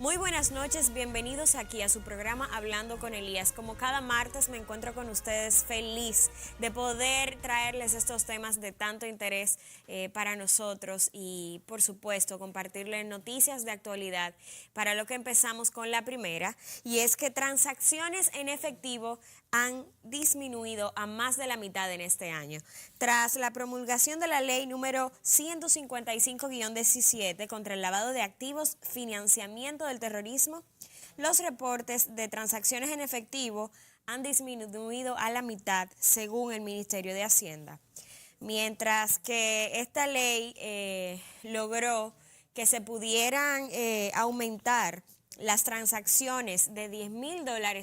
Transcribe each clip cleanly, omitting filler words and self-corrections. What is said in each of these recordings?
Muy buenas noches, bienvenidos aquí a su programa Hablando con Elías. Como cada martes me encuentro con ustedes feliz de poder traerles estos temas de tanto interés para nosotros y por supuesto compartirles noticias de actualidad, para lo que empezamos con la primera, y es que transacciones en efectivo han disminuido a más de la mitad en este año. Tras la promulgación de la ley número 155-17 contra el lavado de activos, financiamiento del terrorismo, los reportes de transacciones en efectivo han disminuido a la mitad, según el Ministerio de Hacienda. Mientras que esta ley logró que se pudieran aumentar las transacciones de $10,000 a de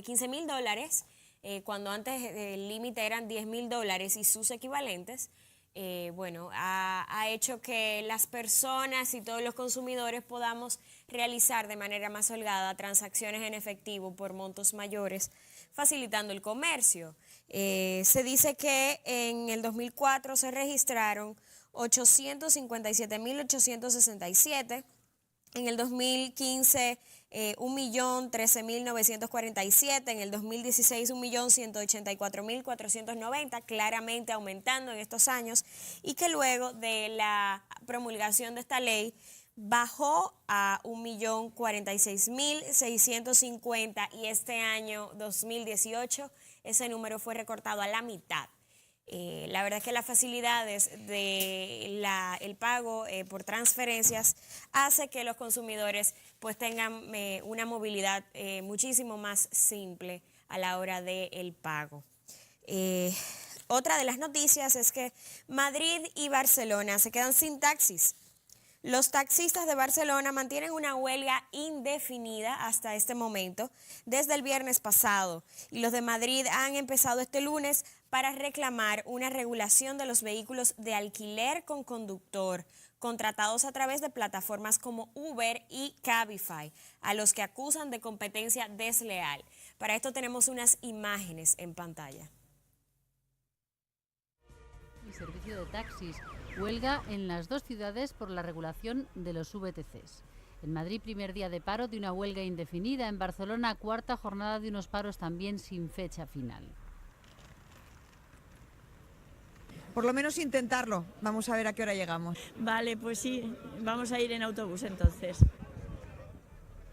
$15,000, cuando antes el límite eran $10,000 y sus equivalentes, ha hecho que las personas y todos los consumidores podamos realizar de manera más holgada transacciones en efectivo por montos mayores, facilitando el comercio. Se dice que en el 2004 se registraron 857.867, en el 2015 1.013.947, en el 2016 1.184.490, claramente aumentando en estos años, y que luego de la promulgación de esta ley bajó a 1.046.650 y este año 2018 ese número fue recortado a la mitad. La verdad es que las facilidades del pago por transferencias hace que los consumidores pues tengan una movilidad muchísimo más simple a la hora del pago. Otra de las noticias es que Madrid y Barcelona se quedan sin taxis. Los taxistas de Barcelona mantienen una huelga indefinida hasta este momento, desde el viernes pasado, y los de Madrid han empezado este lunes para reclamar una regulación de los vehículos de alquiler con conductor, contratados a través de plataformas como Uber y Cabify, a los que acusan de competencia desleal. Para esto tenemos unas imágenes en pantalla. El servicio de taxis huelga en las dos ciudades por la regulación de los VTCs. En Madrid, primer día de paro de una huelga indefinida. En Barcelona, cuarta jornada de unos paros también sin fecha final. Por lo menos intentarlo. Vamos a ver a qué hora llegamos. Vale, pues sí, vamos a ir en autobús entonces.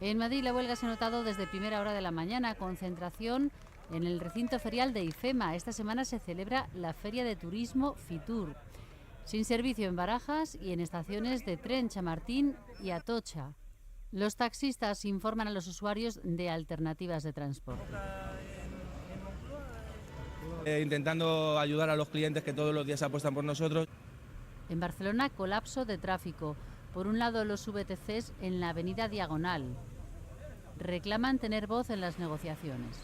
En Madrid la huelga se ha notado desde primera hora de la mañana. Concentración en el recinto ferial de IFEMA. Esta semana se celebra la Feria de Turismo Fitur. Sin servicio en Barajas y en estaciones de tren Chamartín y Atocha. Los taxistas informan a los usuarios de alternativas de transporte. Intentando ayudar a los clientes que todos los días apuestan por nosotros. En Barcelona, colapso de tráfico. Por un lado, los VTCs en la avenida Diagonal reclaman tener voz en las negociaciones.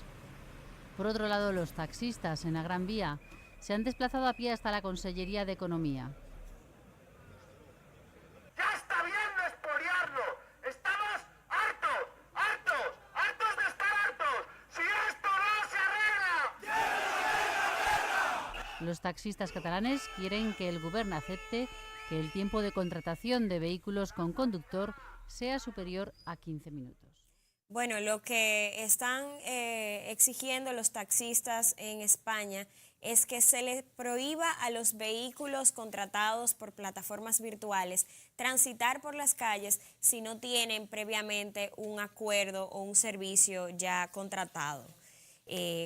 Por otro lado, los taxistas en la Gran Vía se han desplazado a pie hasta la Consellería de Economía. ¡Ya está bien de expoliarlo! ¡Estamos hartos de estar hartos! ¡Si esto no se arregla! Los taxistas catalanes quieren que el Gobierno acepte que el tiempo de contratación de vehículos con conductor sea superior a 15 minutos. Bueno, lo que están exigiendo los taxistas en España es que se les prohíba a los vehículos contratados por plataformas virtuales transitar por las calles si no tienen previamente un acuerdo o un servicio ya contratado,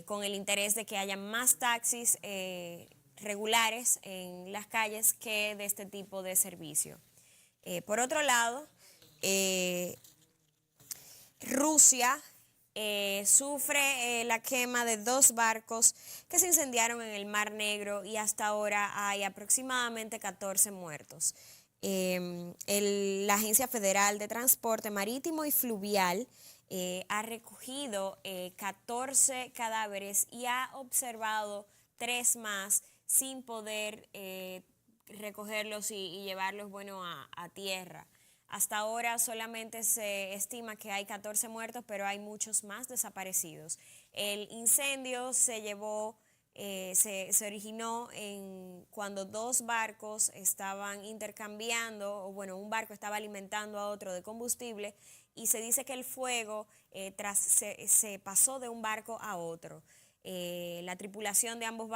con el interés de que haya más taxis regulares en las calles que de este tipo de servicio. Por otro lado, Rusia sufre la quema de 2 barcos que se incendiaron en el Mar Negro y hasta ahora hay aproximadamente 14 muertos. La Agencia Federal de Transporte Marítimo y Fluvial ha recogido 14 cadáveres y ha observado 3 más sin poder recogerlos y llevarlos a tierra. Hasta ahora solamente se estima que hay 14 muertos, pero hay muchos más desaparecidos. El incendio se llevó se originó cuando dos barcos estaban intercambiando, o bueno, un barco estaba alimentando a otro de combustible, y se dice que el fuego se pasó de un barco a otro. La tripulación de ambos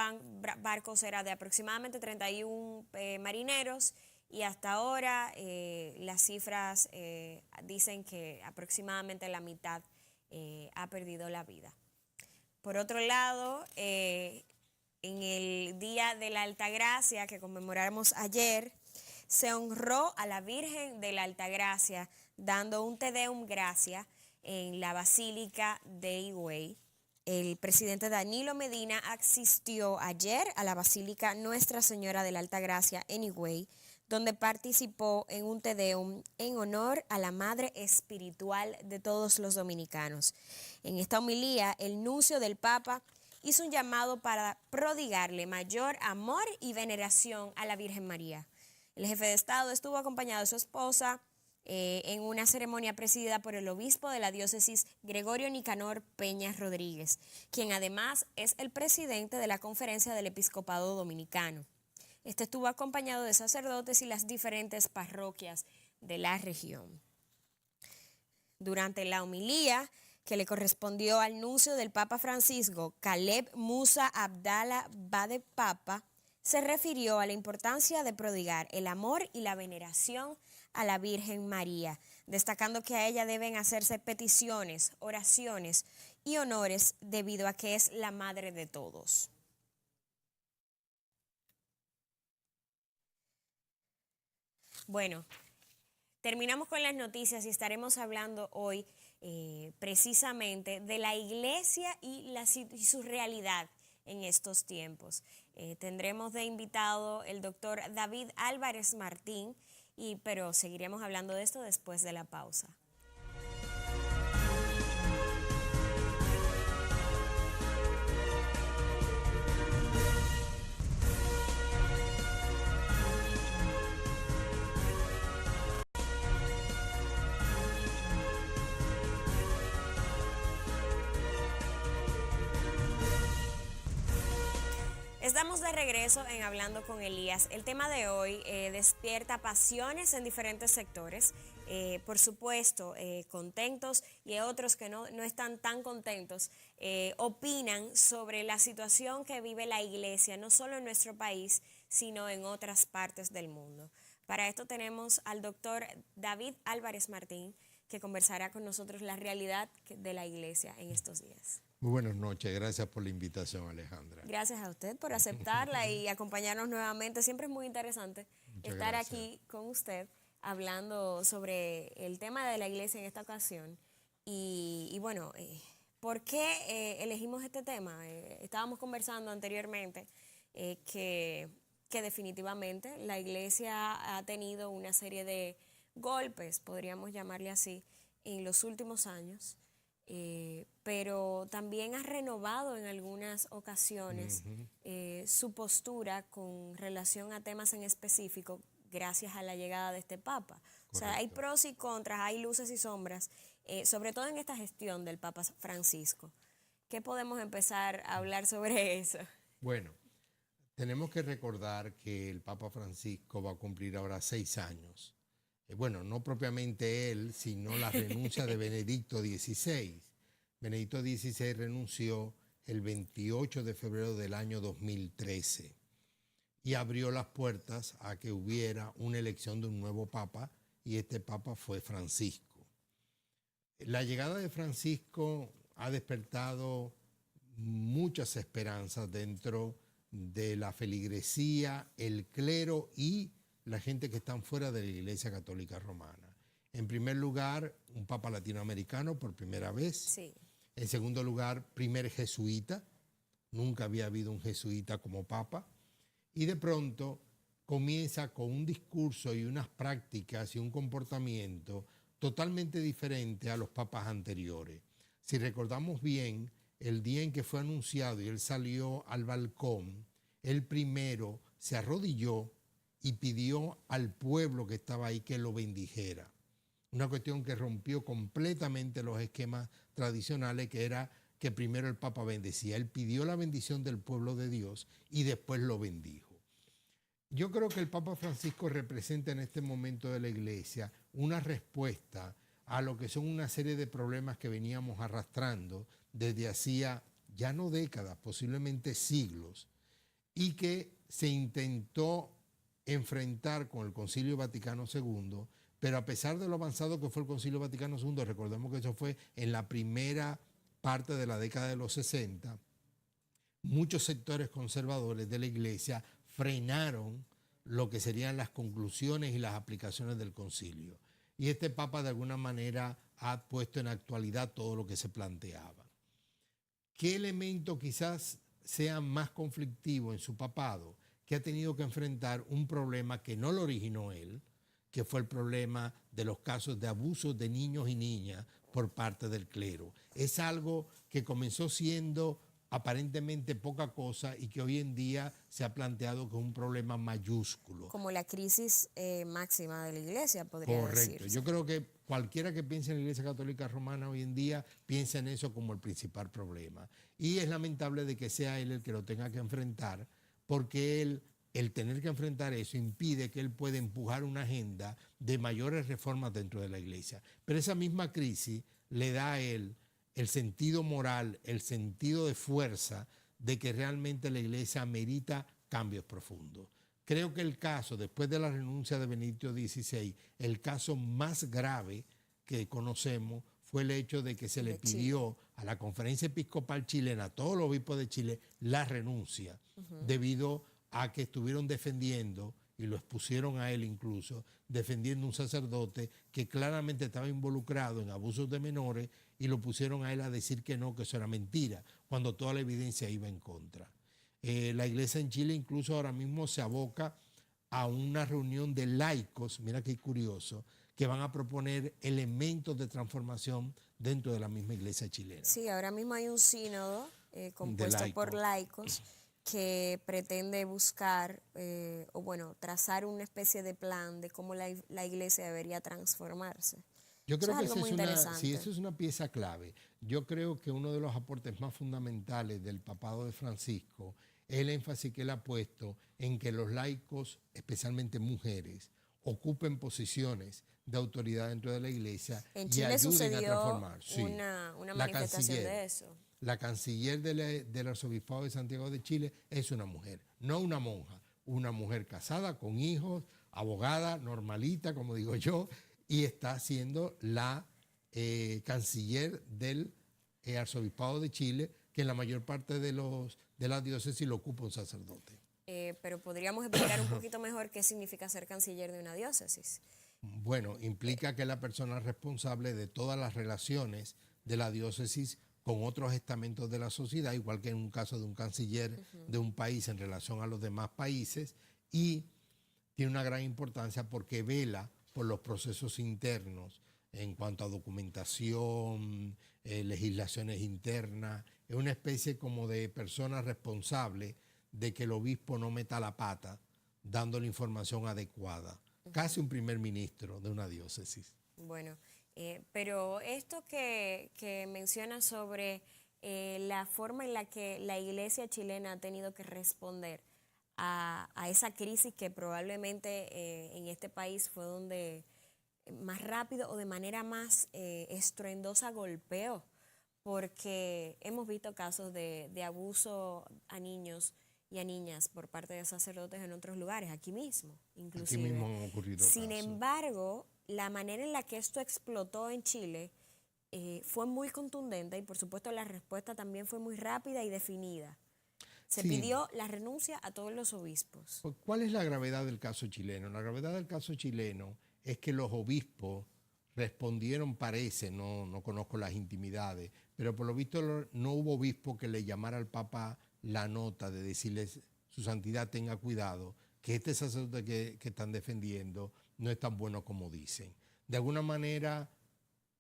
barcos era de aproximadamente 31 marineros, y hasta ahora las cifras dicen que aproximadamente la mitad ha perdido la vida. Por otro lado, en el Día de la Altagracia que conmemoramos ayer, se honró a la Virgen de la Altagracia dando un Te Deum Gracia en la Basílica de Higüey. El presidente Danilo Medina asistió ayer a la Basílica Nuestra Señora de la Altagracia en Higüey, donde participó en un Te Deum en honor a la Madre Espiritual de todos los dominicanos. En esta homilía, el nuncio del Papa hizo un llamado para prodigarle mayor amor y veneración a la Virgen María. El jefe de Estado estuvo acompañado de su esposa en una ceremonia presidida por el obispo de la diócesis Gregorio Nicanor Peña Rodríguez, quien además es el presidente de la Conferencia del Episcopado Dominicano. Este estuvo acompañado de sacerdotes y las diferentes parroquias de la región. Durante la homilía que le correspondió al nuncio del Papa Francisco, Caleb Musa Abdallah Bade Papa, se refirió a la importancia de prodigar el amor y la veneración a la Virgen María, destacando que a ella deben hacerse peticiones, oraciones y honores debido a que es la madre de todos. Bueno, terminamos con las noticias y estaremos hablando hoy precisamente de la iglesia y su realidad en estos tiempos. Tendremos de invitado el doctor David Álvarez Martín, pero seguiremos hablando de esto después de la pausa. Estamos de regreso en Hablando con Elías. El tema de hoy despierta pasiones en diferentes sectores. Por supuesto, contentos y otros que no están tan contentos, opinan sobre la situación que vive la iglesia, no solo en nuestro país, sino en otras partes del mundo. Para esto tenemos al doctor David Álvarez Martín, que conversará con nosotros la realidad de la iglesia en estos días. Muy buenas noches, gracias por la invitación, Alejandra. Gracias a usted por aceptarla y acompañarnos nuevamente. Siempre es muy interesante estar aquí con usted hablando sobre el tema de la iglesia en esta ocasión. Y bueno, ¿por qué elegimos este tema? Estábamos conversando anteriormente que definitivamente la iglesia ha tenido una serie de golpes, podríamos llamarle así, en los últimos años. Pero también ha renovado en algunas ocasiones su postura con relación a temas en específico gracias a la llegada de este Papa. Correcto. O sea, hay pros y contras, hay luces y sombras, sobre todo en esta gestión del Papa Francisco. ¿Qué podemos empezar a hablar sobre eso? Bueno, tenemos que recordar que el Papa Francisco va a cumplir ahora 6 años. Bueno, no propiamente él, sino la renuncia de Benedicto XVI. Benedicto XVI renunció el 28 de febrero del año 2013 y abrió las puertas a que hubiera una elección de un nuevo papa, y este papa fue Francisco. La llegada de Francisco ha despertado muchas esperanzas dentro de la feligresía, el clero y la gente que están fuera de la Iglesia Católica Romana. En primer lugar, un papa latinoamericano por primera vez. Sí. En segundo lugar, primer jesuita. Nunca había habido un jesuita como papa. Y de pronto comienza con un discurso y unas prácticas y un comportamiento totalmente diferente a los papas anteriores. Si recordamos bien, el día en que fue anunciado y él salió al balcón, él primero se arrodilló y pidió al pueblo que estaba ahí que lo bendijera. Una cuestión que rompió completamente los esquemas tradicionales, que era que primero el Papa bendecía. Él pidió la bendición del pueblo de Dios y después lo bendijo. Yo creo que el Papa Francisco representa en este momento de la Iglesia una respuesta a lo que son una serie de problemas que veníamos arrastrando desde hacía ya no décadas, posiblemente siglos, y que se intentó enfrentar con el Concilio Vaticano II, pero a pesar de lo avanzado que fue el Concilio Vaticano II, recordemos que eso fue en la primera parte de la década de los 60, muchos sectores conservadores de la Iglesia frenaron lo que serían las conclusiones y las aplicaciones del concilio. Y este Papa de alguna manera ha puesto en actualidad todo lo que se planteaba. ¿Qué elemento quizás sea más conflictivo en su papado? Que ha tenido que enfrentar un problema que no lo originó él, que fue el problema de los casos de abusos de niños y niñas por parte del clero. Es algo que comenzó siendo aparentemente poca cosa y que hoy en día se ha planteado como un problema mayúsculo. Como la crisis máxima de la Iglesia, podría Correcto. decirse. Yo creo que cualquiera que piense en la Iglesia Católica Romana hoy en día piensa en eso como el principal problema. Y es lamentable de que sea él el que lo tenga que enfrentar, porque el tener que enfrentar eso impide que él pueda empujar una agenda de mayores reformas dentro de la Iglesia. Pero esa misma crisis le da a él el sentido moral, el sentido de fuerza de que realmente la Iglesia amerita cambios profundos. Creo que el caso, después de la renuncia de Benedicto XVI, el caso más grave que conocemos fue el hecho de que se le pidió a la Conferencia Episcopal Chilena, a todos los obispos de Chile, la renuncia, debido a que estuvieron defendiendo, y lo expusieron a él incluso, defendiendo un sacerdote que claramente estaba involucrado en abusos de menores, y lo pusieron a él a decir que no, que eso era mentira, cuando toda la evidencia iba en contra. La Iglesia en Chile incluso ahora mismo se aboca a una reunión de laicos, mira qué curioso, que van a proponer elementos de transformación dentro de la misma Iglesia chilena. Sí, ahora mismo hay un sínodo compuesto por laicos que pretende buscar, trazar una especie de plan de cómo la Iglesia debería transformarse. Yo creo que eso es una pieza clave. Yo creo que uno de los aportes más fundamentales del papado de Francisco es el énfasis que él ha puesto en que los laicos, especialmente mujeres, ocupen posiciones de autoridad dentro de la Iglesia en y Chile ayuden a transformar. Sí, una manifestación de eso. La canciller del Arzobispado de Santiago de Chile es una mujer, no una monja, una mujer casada, con hijos, abogada, normalita, como digo yo, y está siendo la canciller del Arzobispado de Chile, que en la mayor parte de la diócesis lo ocupa un sacerdote. Pero podríamos explicar un poquito mejor qué significa ser canciller de una diócesis. Bueno, implica que es la persona responsable de todas las relaciones de la diócesis con otros estamentos de la sociedad, igual que en un caso de un canciller de un país en relación a los demás países, y tiene una gran importancia porque vela por los procesos internos en cuanto a documentación, legislaciones internas. Es una especie como de persona responsable de que el obispo no meta la pata dando la información adecuada. Casi un primer ministro de una diócesis. Bueno, pero esto que menciona sobre la forma en la que la Iglesia chilena ha tenido que responder a esa crisis que probablemente en este país fue donde más rápido o de manera más estruendosa golpeó, porque hemos visto casos de abuso a niños y a niñas por parte de sacerdotes en otros lugares, aquí mismo inclusive. Aquí mismo han ocurrido Sin casos. embargo, la manera en la que esto explotó en Chile fue muy contundente y por supuesto la respuesta también fue muy rápida y definida. Se pidió la renuncia a todos los obispos. ¿Cuál es la gravedad del caso chileno? La gravedad del caso chileno es que los obispos respondieron, parece, no conozco las intimidades, pero por lo visto no hubo obispo que le llamara al Papa la nota de decirles, su santidad tenga cuidado, que este sacerdote que están defendiendo no es tan bueno como dicen. De alguna manera,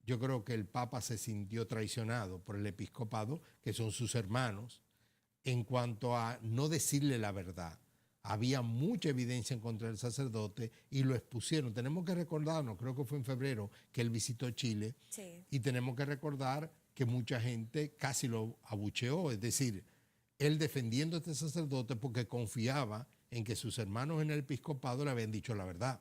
yo creo que el Papa se sintió traicionado por el episcopado, que son sus hermanos, en cuanto a no decirle la verdad. Había mucha evidencia en contra del sacerdote y lo expusieron. Tenemos que recordarnos, creo que fue en febrero que él visitó Chile, Sí. y tenemos que recordar que mucha gente casi lo abucheó. Es decir, él defendiendo a este sacerdote porque confiaba en que sus hermanos en el episcopado le habían dicho la verdad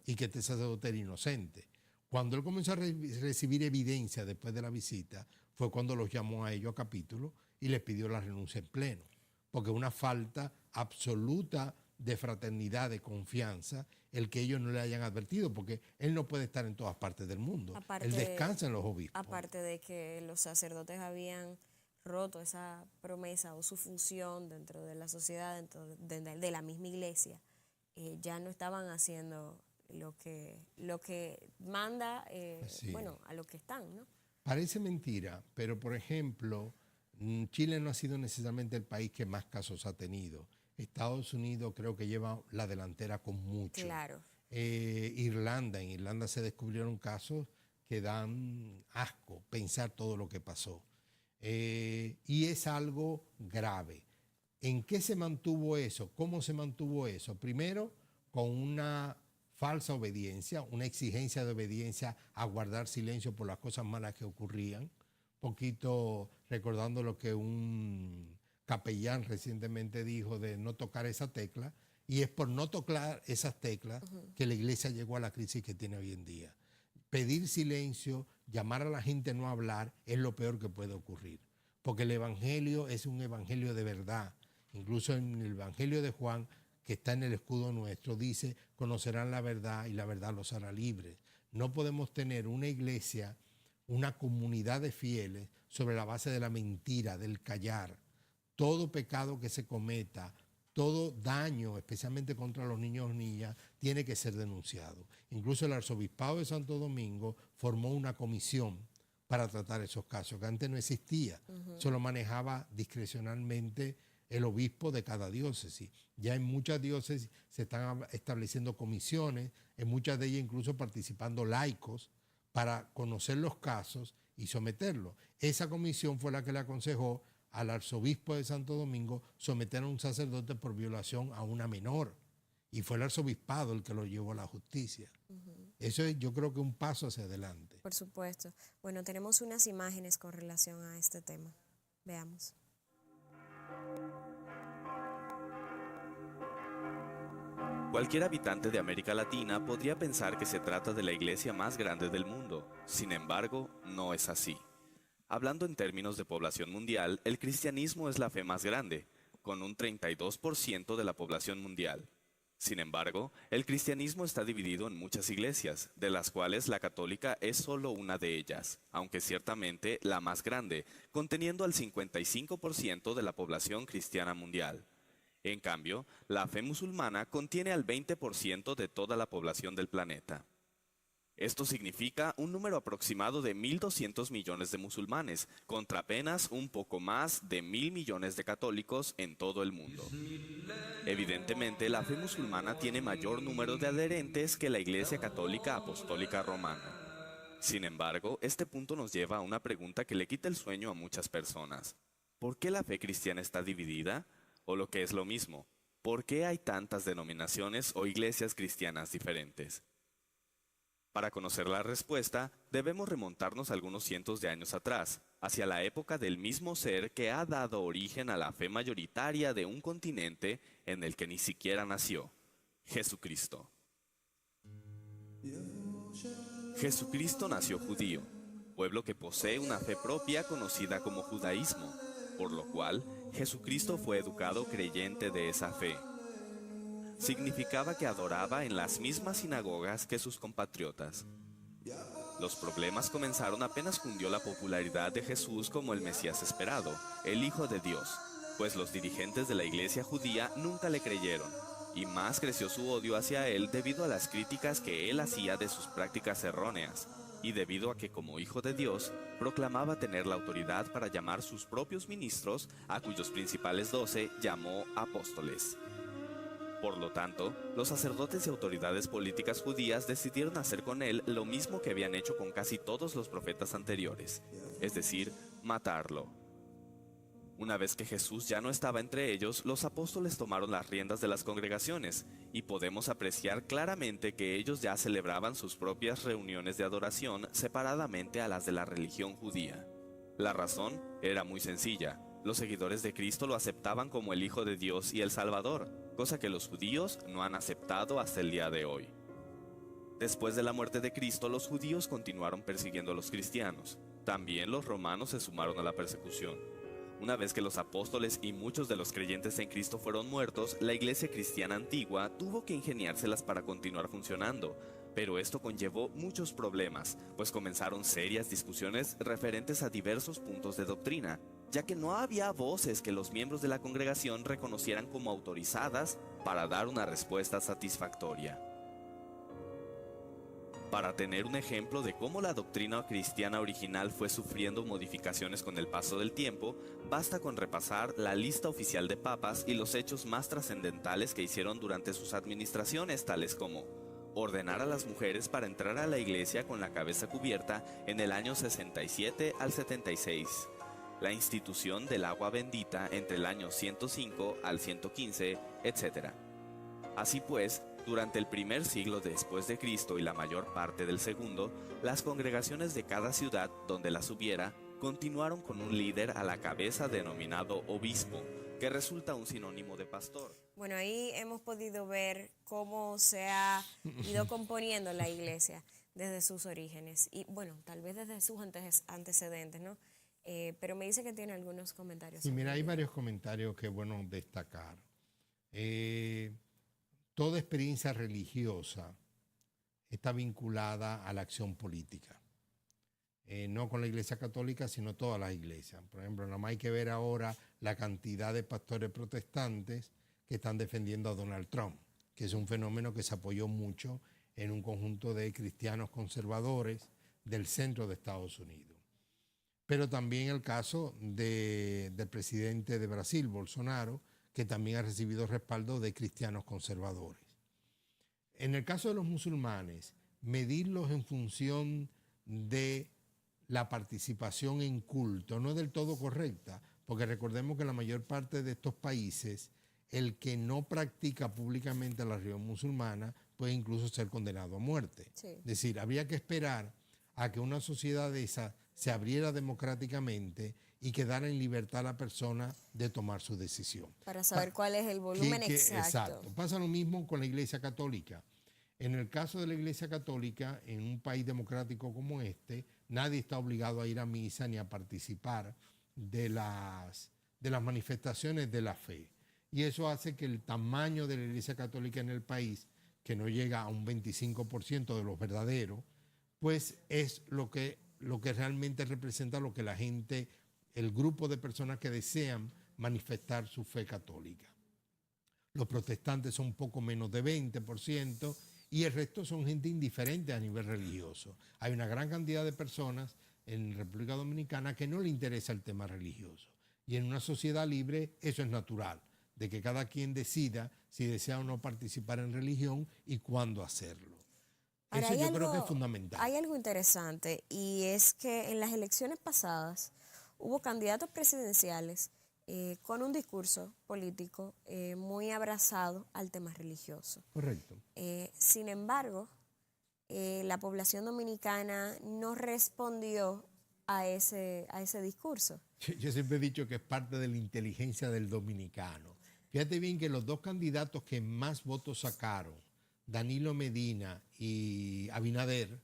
y que este sacerdote era inocente. Cuando él comenzó a recibir evidencia después de la visita, fue cuando los llamó a ellos a capítulo y les pidió la renuncia en pleno, porque es una falta absoluta de fraternidad, de confianza, el que ellos no le hayan advertido, porque él no puede estar en todas partes del mundo. Él descansa en los obispos. Aparte de que los sacerdotes habían roto esa promesa o su función dentro de la sociedad, dentro de la misma iglesia, ya no estaban haciendo lo que manda, bueno, a lo que están, ¿no? Parece mentira, pero por ejemplo, Chile no ha sido necesariamente el país que más casos ha tenido. Estados Unidos creo que lleva la delantera con mucho. Claro. En Irlanda se descubrieron casos que dan asco pensar todo lo que pasó. Y es algo grave. ¿En qué se mantuvo eso? ¿Cómo se mantuvo eso? Primero, con una falsa obediencia, una exigencia de obediencia a guardar silencio por las cosas malas que ocurrían. Poquito recordando lo que un capellán recientemente dijo de no tocar esa tecla, y es por no tocar esas teclas que la iglesia llegó a la crisis que tiene hoy en día. Pedir silencio, llamar a la gente a no hablar, es lo peor que puede ocurrir, porque el evangelio es un evangelio de verdad. Incluso en el evangelio de Juan, que está en el escudo nuestro, dice, conocerán la verdad y la verdad los hará libres. No podemos tener una iglesia, una comunidad de fieles sobre la base de la mentira, del callar. Todo pecado que se cometa, todo daño, especialmente contra los niños o niñas, tiene que ser denunciado. Incluso el arzobispado de Santo Domingo formó una comisión para tratar esos casos, que antes no existía. Eso lo manejaba discrecionalmente el obispo de cada diócesis. Ya en muchas diócesis se están estableciendo comisiones, en muchas de ellas incluso participando laicos para conocer los casos y someterlos. Esa comisión fue la que le aconsejó al arzobispo de Santo Domingo someter a un sacerdote por violación a una menor. Y fue el arzobispado el que lo llevó a la justicia. Eso es, yo creo que un paso hacia adelante. Por supuesto. Bueno, tenemos unas imágenes con relación a este tema. Veamos. Cualquier habitante de América Latina podría pensar que se trata de la iglesia más grande del mundo. Sin embargo, no es así. Hablando en términos de población mundial, el cristianismo es la fe más grande, con un 32% de la población mundial. Sin embargo, el cristianismo está dividido en muchas iglesias, de las cuales la católica es solo una de ellas, aunque ciertamente la más grande, conteniendo al 55% de la población cristiana mundial. En cambio, la fe musulmana contiene al 20% de toda la población del planeta. Esto significa un número aproximado de 1.200 millones de musulmanes, contra apenas un poco más de 1.000 millones de católicos en todo el mundo. Evidentemente, la fe musulmana tiene mayor número de adherentes que la Iglesia Católica Apostólica Romana. Sin embargo, este punto nos lleva a una pregunta que le quita el sueño a muchas personas. ¿Por qué la fe cristiana está dividida? O lo que es lo mismo, ¿por qué hay tantas denominaciones o iglesias cristianas diferentes? Para conocer la respuesta, debemos remontarnos algunos cientos de años atrás, hacia la época del mismo ser que ha dado origen a la fe mayoritaria de un continente en el que ni siquiera nació, Jesucristo. Jesucristo nació judío, pueblo que posee una fe propia conocida como judaísmo, por lo cual Jesucristo fue educado creyente de esa fe. Significaba que adoraba en las mismas sinagogas que sus compatriotas. Los problemas comenzaron apenas cundió la popularidad de Jesús como el Mesías esperado, el Hijo de Dios, pues los dirigentes de la iglesia judía nunca le creyeron, y más creció su odio hacia él debido a las críticas que él hacía de sus prácticas erróneas, y debido a que como Hijo de Dios proclamaba tener la autoridad para llamar sus propios ministros, a cuyos principales 12 llamó apóstoles. Por lo tanto, los sacerdotes y autoridades políticas judías decidieron hacer con él lo mismo que habían hecho con casi todos los profetas anteriores, es decir, matarlo. Una vez que Jesús ya no estaba entre ellos, los apóstoles tomaron las riendas de las congregaciones, y podemos apreciar claramente que ellos ya celebraban sus propias reuniones de adoración separadamente a las de la religión judía. La razón era muy sencilla. Los seguidores de Cristo lo aceptaban como el Hijo de Dios y el Salvador, cosa que los judíos no han aceptado hasta el día de hoy. Después de la muerte de Cristo, los judíos continuaron persiguiendo a los cristianos. También los romanos se sumaron a la persecución. Una vez que los apóstoles y muchos de los creyentes en Cristo fueron muertos, la iglesia cristiana antigua tuvo que ingeniárselas para continuar funcionando. Pero esto conllevó muchos problemas, pues comenzaron serias discusiones referentes a diversos puntos de doctrina, ya que no había voces que los miembros de la congregación reconocieran como autorizadas para dar una respuesta satisfactoria. Para tener un ejemplo de cómo la doctrina cristiana original fue sufriendo modificaciones con el paso del tiempo, basta con repasar la lista oficial de papas y los hechos más trascendentales que hicieron durante sus administraciones, tales como ordenar a las mujeres para entrar a la iglesia con la cabeza cubierta en el año 67 al 76, la institución del agua bendita entre el año 105 al 115, etc. Así pues, durante el primer siglo después de Cristo y la mayor parte del segundo, las congregaciones de cada ciudad donde las hubiera continuaron con un líder a la cabeza denominado obispo, que resulta un sinónimo de pastor. Bueno, ahí hemos podido ver cómo se ha ido componiendo la iglesia desde sus orígenes y, bueno, tal vez desde sus antecedentes, ¿no? Pero me dice que tiene algunos comentarios. Sí, mira, hay varios comentarios que es bueno destacar. Toda experiencia religiosa está vinculada a la acción política. No con la Iglesia Católica, sino todas las iglesias. Por ejemplo, nada más hay que ver ahora la cantidad de pastores protestantes que están defendiendo a Donald Trump, que es un fenómeno que se apoyó mucho en un conjunto de cristianos conservadores del centro de Estados Unidos. Pero también el caso del presidente de Brasil, Bolsonaro, que también ha recibido respaldo de cristianos conservadores. En el caso de los musulmanes, medirlos en función de la participación en culto no es del todo correcta, porque recordemos que en la mayor parte de estos países, el que no practica públicamente la religión musulmana puede incluso ser condenado a muerte. Sí. Es decir, habría que esperar a que una sociedad de esa se abriera democráticamente y quedara en libertad la persona de tomar su decisión. Para saber cuál es el volumen exacto. Pasa lo mismo con la Iglesia Católica. En el caso de la Iglesia Católica, en un país democrático como este, nadie está obligado a ir a misa ni a participar de las manifestaciones de la fe. Y eso hace que el tamaño de la Iglesia Católica en el país, que no llega a un 25% de los verdaderos, pues es lo que realmente representa lo que la gente, el grupo de personas que desean manifestar su fe católica. Los protestantes son un poco menos de 20% y el resto son gente indiferente a nivel religioso. Hay una gran cantidad de personas en República Dominicana que no le interesa el tema religioso. Y en una sociedad libre eso es natural, de que cada quien decida si desea o no participar en religión y cuándo hacerlo. Ahora, eso yo creo que es fundamental. Hay algo interesante y es que en las elecciones pasadas hubo candidatos presidenciales con un discurso político muy abrazado al tema religioso. Correcto. Sin embargo, la población dominicana no respondió a ese discurso. Yo siempre he dicho que es parte de la inteligencia del dominicano. Fíjate bien que los dos candidatos que más votos sacaron, Danilo Medina y Abinader,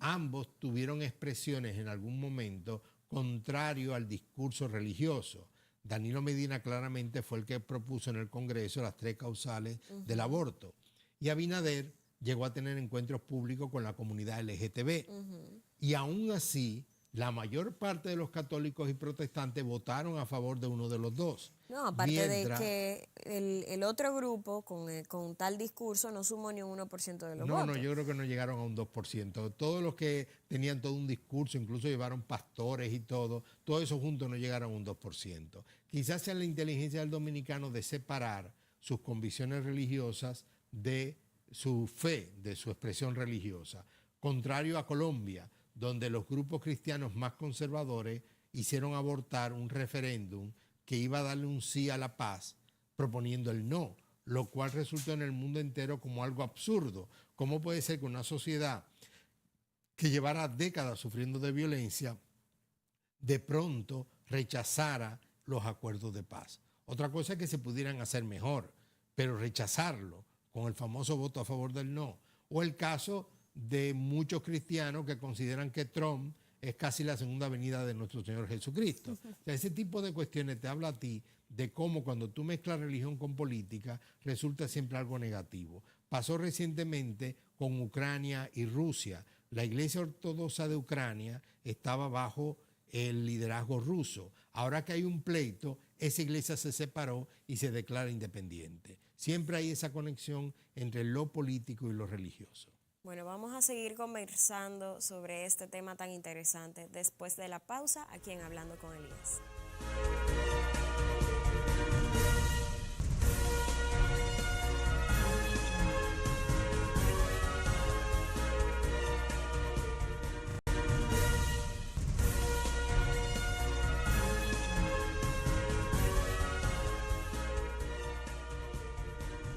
ambos tuvieron expresiones en algún momento contrario al discurso religioso. Danilo Medina claramente fue el que propuso en el Congreso las 3 causales del aborto. Y Abinader llegó a tener encuentros públicos con la comunidad LGTB. Y aún así, la mayor parte de los católicos y protestantes votaron a favor de uno de los dos. No, aparte de que el otro grupo con tal discurso no sumó ni un 1% de los votos. No, yo creo que no llegaron a un 2%. Todos los que tenían todo un discurso, incluso llevaron pastores y todo eso juntos no llegaron a un 2%. Quizás sea la inteligencia del dominicano de separar sus convicciones religiosas de su fe, de su expresión religiosa. Contrario a Colombia, donde los grupos cristianos más conservadores hicieron abortar un referéndum que iba a darle un sí a la paz, proponiendo el no, lo cual resultó en el mundo entero como algo absurdo. ¿Cómo puede ser que una sociedad que llevara décadas sufriendo de violencia de pronto rechazara los acuerdos de paz. Otra cosa es que se pudieran hacer mejor, pero rechazarlo con el famoso voto a favor del no. O el caso de muchos cristianos que consideran que Trump es casi la segunda venida de nuestro Señor Jesucristo. O sea, ese tipo de cuestiones te habla a ti de cómo cuando tú mezclas religión con política resulta siempre algo negativo. Pasó recientemente con Ucrania y Rusia. La Iglesia Ortodoxa de Ucrania estaba bajo el liderazgo ruso. Ahora que hay un pleito, esa iglesia se separó y se declara independiente. Siempre hay esa conexión entre lo político y lo religioso. Bueno, vamos a seguir conversando sobre este tema tan interesante después de la pausa aquí en Hablando con Elías.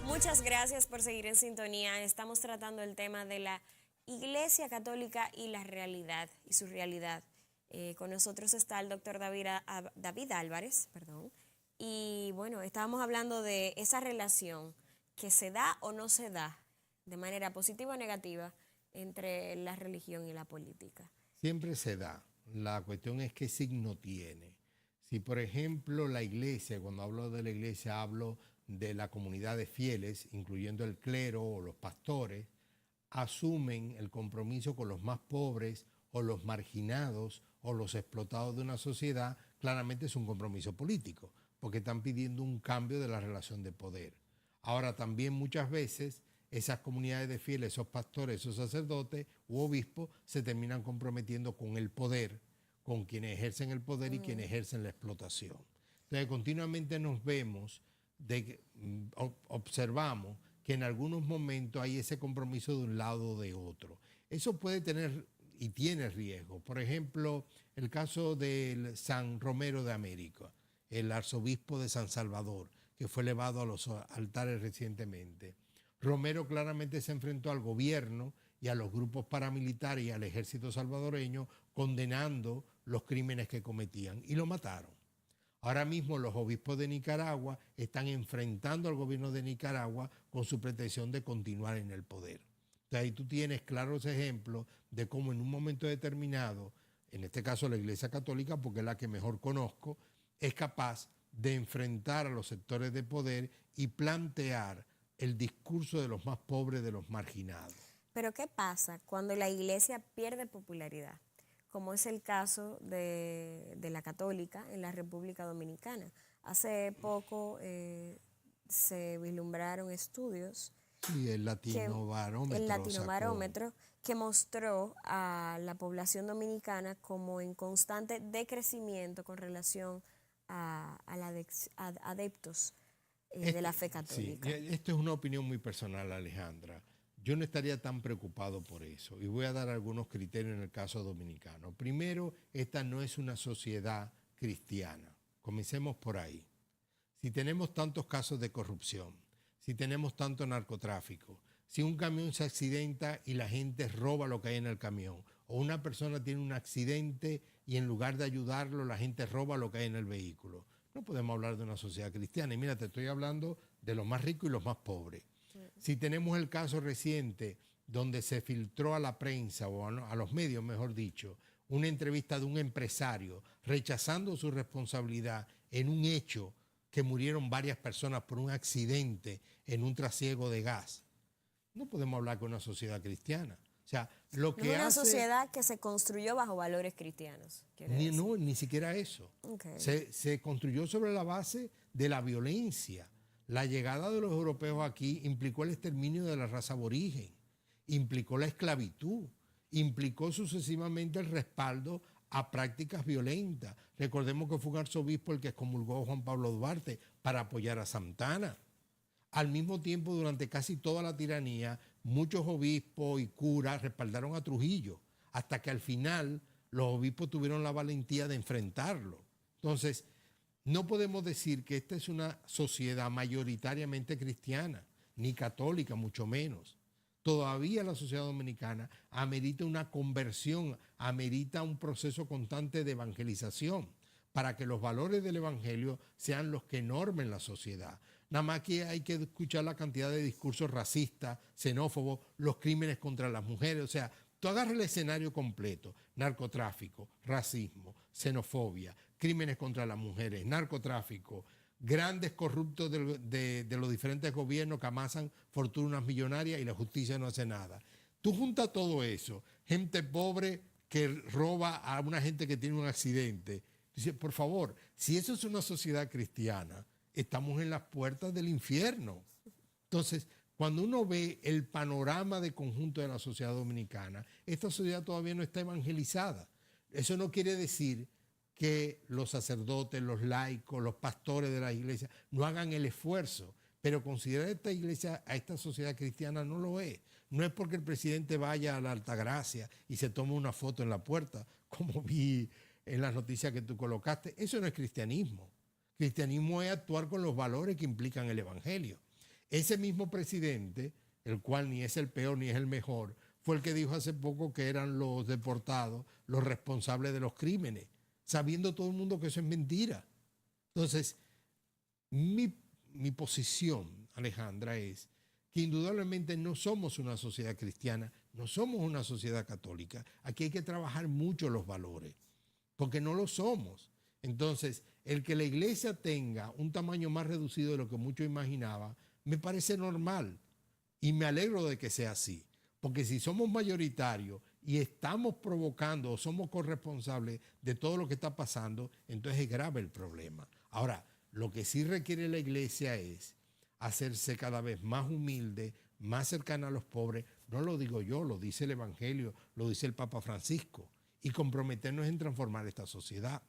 Muchas gracias por seguir en sintonía. Estamos tratando el tema de la Iglesia Católica y la realidad y su realidad. Con nosotros está el doctor David Álvarez, y bueno, estábamos hablando de esa relación que se da o no se da de manera positiva o negativa entre la religión y la política. Siempre se da. La cuestión es qué signo tiene. Si, por ejemplo, la iglesia, cuando hablo de la iglesia, hablo de la comunidad de fieles, incluyendo el clero o los pastores, asumen el compromiso con los más pobres o los marginados o los explotados de una sociedad, claramente es un compromiso político, porque están pidiendo un cambio de la relación de poder. Ahora, también muchas veces esas comunidades de fieles, esos pastores, esos sacerdotes u obispos se terminan comprometiendo con el poder, con quienes ejercen el poder y quienes ejercen la explotación. Entonces, continuamente nos vemos, observamos que en algunos momentos hay ese compromiso de un lado o de otro. Eso puede tener y tiene riesgo. Por ejemplo, el caso del San Romero de América, el arzobispo de San Salvador, que fue elevado a los altares recientemente. Romero claramente se enfrentó al gobierno y a los grupos paramilitares y al ejército salvadoreño condenando los crímenes que cometían y lo mataron. Ahora mismo los obispos de Nicaragua están enfrentando al gobierno de Nicaragua con su pretensión de continuar en el poder. Entonces ahí tú tienes claros ejemplos de cómo en un momento determinado, en este caso la Iglesia Católica, porque es la que mejor conozco, es capaz de enfrentar a los sectores de poder y plantear el discurso de los más pobres, de los marginados. Pero ¿qué pasa cuando la Iglesia pierde popularidad? Como es el caso de la Católica en la República Dominicana. Hace poco se vislumbraron estudios. Sí, el Latinobarómetro que mostró a la población dominicana como en constante decrecimiento con relación a adeptos de la fe católica. Sí, esto es una opinión muy personal, Alejandra. Yo no estaría tan preocupado por eso y voy a dar algunos criterios en el caso dominicano. Primero, esta no es una sociedad cristiana. Comencemos por ahí. Si tenemos tantos casos de corrupción, si tenemos tanto narcotráfico, si un camión se accidenta y la gente roba lo que hay en el camión, o una persona tiene un accidente y en lugar de ayudarlo la gente roba lo que hay en el vehículo, no podemos hablar de una sociedad cristiana. Y mira, te estoy hablando de los más ricos y los más pobres. Si tenemos el caso reciente donde se filtró a la prensa o a los medios, mejor dicho, una entrevista de un empresario rechazando su responsabilidad en un hecho que murieron varias personas por un accidente en un trasiego de gas, no podemos hablar con una sociedad cristiana. O sea, lo que es una sociedad que se construyó bajo valores cristianos. Ni siquiera eso. Okay. Se construyó sobre la base de la violencia. La llegada de los europeos aquí implicó el exterminio de la raza aborigen, implicó la esclavitud, implicó sucesivamente el respaldo a prácticas violentas. Recordemos que fue un arzobispo el que excomulgó a Juan Pablo Duarte para apoyar a Santana. Al mismo tiempo, durante casi toda la tiranía, muchos obispos y curas respaldaron a Trujillo, hasta que al final los obispos tuvieron la valentía de enfrentarlo. Entonces, no podemos decir que esta es una sociedad mayoritariamente cristiana, ni católica, mucho menos. Todavía la sociedad dominicana amerita una conversión, amerita un proceso constante de evangelización para que los valores del evangelio sean los que normen la sociedad. Nada más que hay que escuchar la cantidad de discursos racistas, xenófobos, los crímenes contra las mujeres. O sea, tú agarras el escenario completo: narcotráfico, racismo, xenofobia, crímenes contra las mujeres, narcotráfico, grandes corruptos de los diferentes gobiernos que amasan fortunas millonarias y la justicia no hace nada. Tú juntas todo eso, gente pobre que roba a una gente que tiene un accidente. Dice, por favor, si eso es una sociedad cristiana, estamos en las puertas del infierno. Entonces, cuando uno ve el panorama de conjunto de la sociedad dominicana, esta sociedad todavía no está evangelizada. Eso no quiere decir que los sacerdotes, los laicos, los pastores de la iglesia no hagan el esfuerzo, pero considerar esta iglesia a esta sociedad cristiana no lo es. No es porque el presidente vaya a la Altagracia y se tome una foto en la puerta, como vi en las noticias que tú colocaste. Eso no es cristianismo. Cristianismo es actuar con los valores que implican el evangelio. Ese mismo presidente, el cual ni es el peor ni es el mejor, fue el que dijo hace poco que eran los deportados los responsables de los crímenes, sabiendo todo el mundo que eso es mentira. Entonces, mi posición, Alejandra, es que indudablemente no somos una sociedad cristiana, no somos una sociedad católica. Aquí hay que trabajar mucho los valores, porque no lo somos. Entonces, el que la iglesia tenga un tamaño más reducido de lo que muchos imaginaban, me parece normal y me alegro de que sea así. Porque si somos mayoritarios y estamos provocando o somos corresponsables de todo lo que está pasando, entonces es grave el problema. Ahora, lo que sí requiere la iglesia es hacerse cada vez más humilde, más cercana a los pobres. No lo digo yo, lo dice el Evangelio, lo dice el Papa Francisco. Y comprometernos en transformar esta sociedad.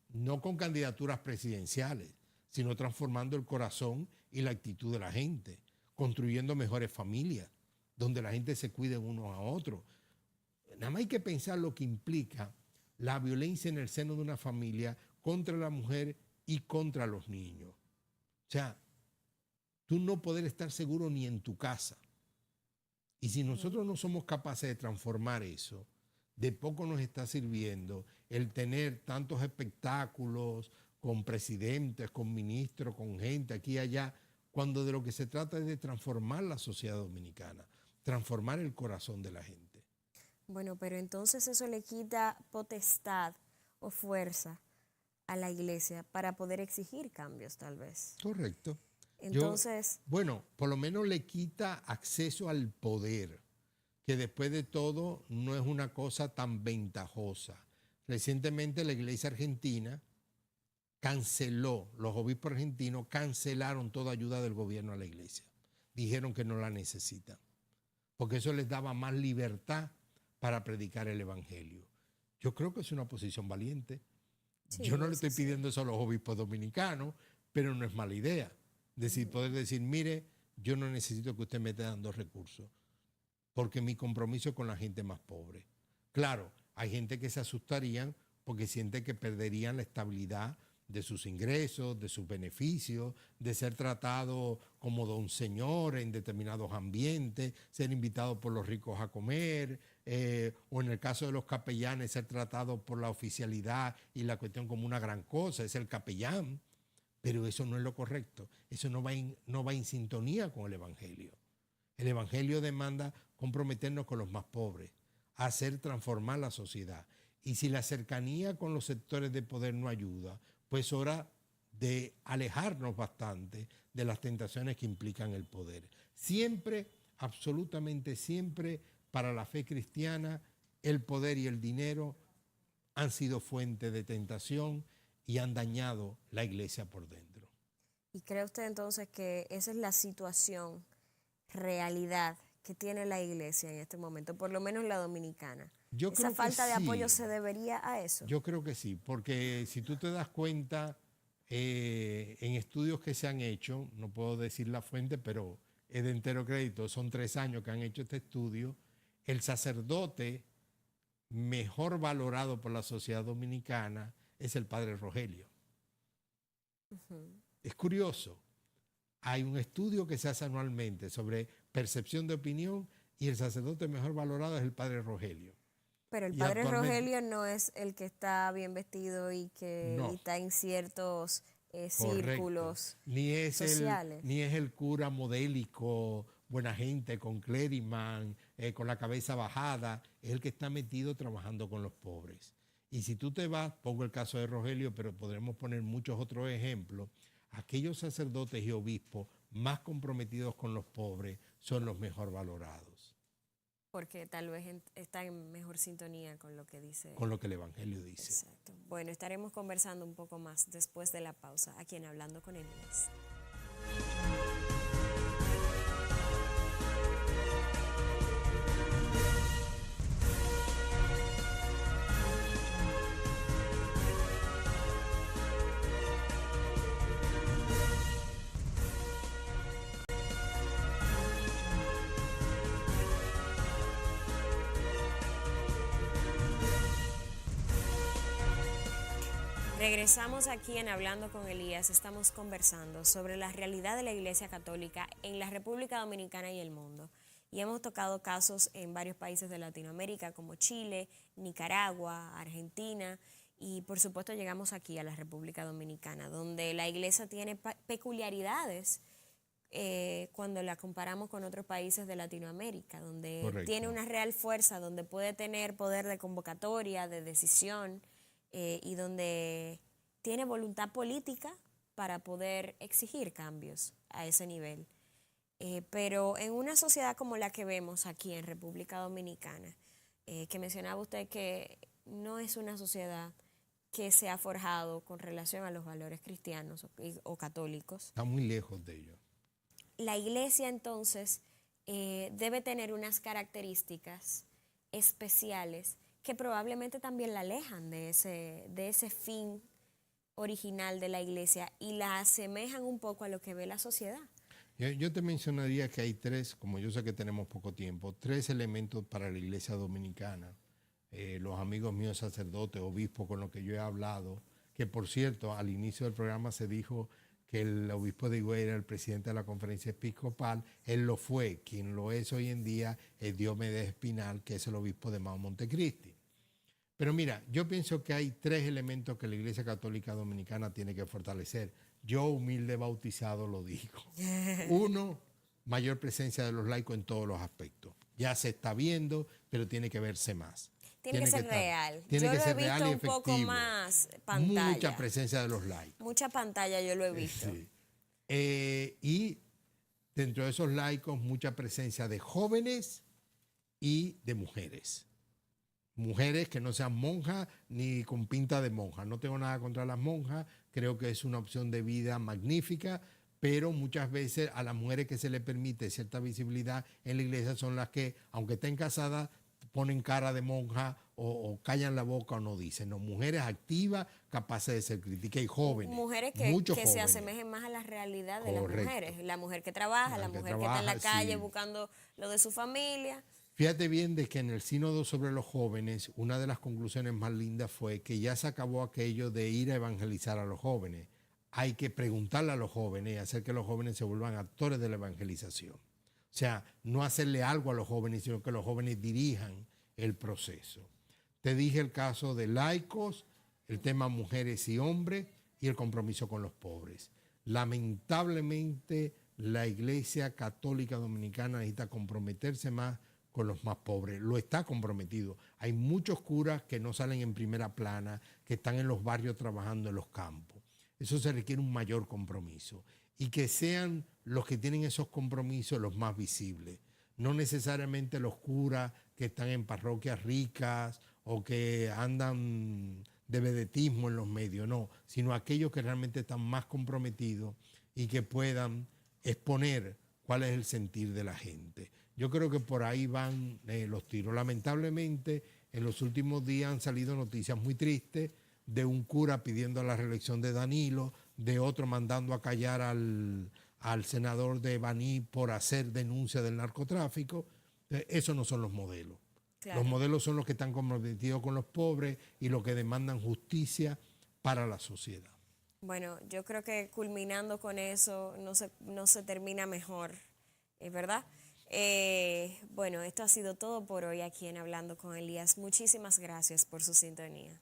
No con candidaturas presidenciales, sino transformando el corazón y la actitud de la gente, construyendo mejores familias, donde la gente se cuide unos a otros. Nada más hay que pensar lo que implica la violencia en el seno de una familia contra la mujer y contra los niños. O sea, tú no poder estar seguro ni en tu casa. Y si nosotros no somos capaces de transformar eso, de poco nos está sirviendo el tener tantos espectáculos con presidentes, con ministros, con gente aquí y allá, cuando de lo que se trata es de transformar la sociedad dominicana, transformar el corazón de la gente. Bueno, pero entonces eso le quita potestad o fuerza a la iglesia para poder exigir cambios, tal vez. Correcto. Entonces, bueno, por lo menos le quita acceso al poder, que después de todo no es una cosa tan ventajosa. Recientemente la iglesia argentina canceló, los obispos argentinos cancelaron toda ayuda del gobierno a la iglesia. Dijeron que no la necesitan, porque eso les daba más libertad para predicar el evangelio. Yo creo que es una posición valiente. Sí, yo no le estoy pidiendo eso a los obispos dominicanos, pero no es mala idea. Poder decir, mire, yo no necesito que usted me esté dando recursos, porque mi compromiso es con la gente más pobre. Claro, hay gente que se asustarían porque siente que perderían la estabilidad de sus ingresos, de sus beneficios, de ser tratado como don señor en determinados ambientes, ser invitado por los ricos a comer, o en el caso de los capellanes, ser tratado por la oficialidad y la cuestión como una gran cosa, es el capellán. Pero eso no es lo correcto, eso no va en sintonía con el Evangelio. El Evangelio demanda comprometernos con los más pobres, hacer transformar la sociedad. Y si la cercanía con los sectores de poder no ayuda, pues es hora de alejarnos bastante de las tentaciones que implican el poder. Siempre, absolutamente siempre, para la fe cristiana, el poder y el dinero han sido fuente de tentación y han dañado la iglesia por dentro. ¿Y cree usted entonces que esa es la situación, realidad que tiene la iglesia en este momento, por lo menos la dominicana? ¿Esa falta de apoyo se debería a eso? Yo creo que sí, porque si tú te das cuenta, en estudios que se han hecho, no puedo decir la fuente, pero es de entero crédito, son 3 años que han hecho este estudio, el sacerdote mejor valorado por la sociedad dominicana es el padre Rogelio. Es curioso, hay un estudio que se hace anualmente sobre percepción de opinión y el sacerdote mejor valorado es el padre Rogelio. Pero el Y padre actualmente- Rogelio no es el que está bien vestido y que No. está en ciertos Correcto. círculos Ni es sociales. ni es el cura modélico, buena gente, con clériman, con la cabeza bajada, es el que está metido trabajando con los pobres. Y si tú te vas, pongo el caso de Rogelio, pero podremos poner muchos otros ejemplos, aquellos sacerdotes y obispos más comprometidos con los pobres son los mejor valorados, porque tal vez está en mejor sintonía con lo que dice. con lo que el Evangelio dice. Exacto. Bueno, estaremos conversando un poco más después de la pausa aquí en Hablando con Elías. Regresamos aquí en Hablando con Elías. Estamos conversando sobre la realidad de la Iglesia Católica en la República Dominicana y el mundo. Y hemos tocado casos en varios países de Latinoamérica como Chile, Nicaragua, Argentina y por supuesto llegamos aquí a la República Dominicana, donde la Iglesia tiene peculiaridades cuando la comparamos con otros países de Latinoamérica, donde Correcto. tiene una real fuerza, donde puede tener poder de convocatoria, de decisión. Y donde tiene voluntad política para poder exigir cambios a ese nivel. Pero en una sociedad como la que vemos aquí en República Dominicana, que mencionaba usted que no es una sociedad que se ha forjado con relación a los valores cristianos o católicos, Está muy lejos de ello. la Iglesia entonces debe tener unas características especiales que probablemente también la alejan de ese fin original de la Iglesia y la asemejan un poco a lo que ve la sociedad. Yo te mencionaría que hay tres, como yo sé que tenemos poco tiempo, tres elementos para la Iglesia Dominicana. Los amigos míos sacerdotes, obispos con los que yo he hablado, que por cierto, al inicio del programa se dijo que el obispo de Higüey era el presidente de la conferencia episcopal, él lo fue. Quien lo es hoy en día es Diomedes Espinal, que es el obispo de Mao Montecristi. Pero mira, yo pienso que hay tres elementos que la Iglesia Católica Dominicana tiene que fortalecer. Yo, humilde bautizado, lo digo. Uno, mayor presencia de los laicos en todos los aspectos. Ya se está viendo, pero tiene que verse más. Tiene que ser real. Tiene Yo que lo he ser visto real y un poco efectivo. más pantalla. Mucha presencia de los laicos. Mucha pantalla yo lo he visto. Sí. Y dentro de esos laicos, mucha presencia de jóvenes y de mujeres. Mujeres que no sean monjas ni con pinta de monja. No tengo nada contra las monjas, creo que es una opción de vida magnífica, pero muchas veces a las mujeres que se les permite cierta visibilidad en la iglesia son las que, aunque estén casadas, ponen cara de monja o callan la boca o no dicen. No, mujeres activas, capaces de ser críticas y jóvenes. Mujeres que muchos se jóvenes. asemejen más a la realidad de Correcto. las mujeres. La mujer que trabaja, la mujer que está en la calle sí. buscando lo de su familia. Fíjate bien de que en el sínodo sobre los jóvenes, una de las conclusiones más lindas fue que ya se acabó aquello de ir a evangelizar a los jóvenes. Hay que preguntarle a los jóvenes y hacer que los jóvenes se vuelvan actores de la evangelización. O sea, no hacerle algo a los jóvenes, sino que los jóvenes dirijan el proceso. Te dije el caso de laicos, el tema mujeres y hombres y el compromiso con los pobres. Lamentablemente, la Iglesia Católica Dominicana necesita comprometerse más con los más pobres. Lo está comprometido. Hay muchos curas que no salen en primera plana, que están en los barrios trabajando en los campos. Eso se requiere un mayor compromiso. Y que sean los que tienen esos compromisos los más visibles. No necesariamente los curas que están en parroquias ricas o que andan de vedetismo en los medios, no, sino aquellos que realmente están más comprometidos y que puedan exponer cuál es el sentir de la gente. Yo creo que por ahí van los tiros. Lamentablemente, en los últimos días han salido noticias muy tristes de un cura pidiendo la reelección de Danilo, de otro mandando a callar al senador de Baní por hacer denuncia del narcotráfico. Esos no son los modelos. Claro. Los modelos son los que están comprometidos con los pobres y los que demandan justicia para la sociedad. Bueno, yo creo que culminando con eso no se termina mejor, ¿verdad? Bueno, esto ha sido todo por hoy aquí en Hablando con Elías. Muchísimas gracias por su sintonía.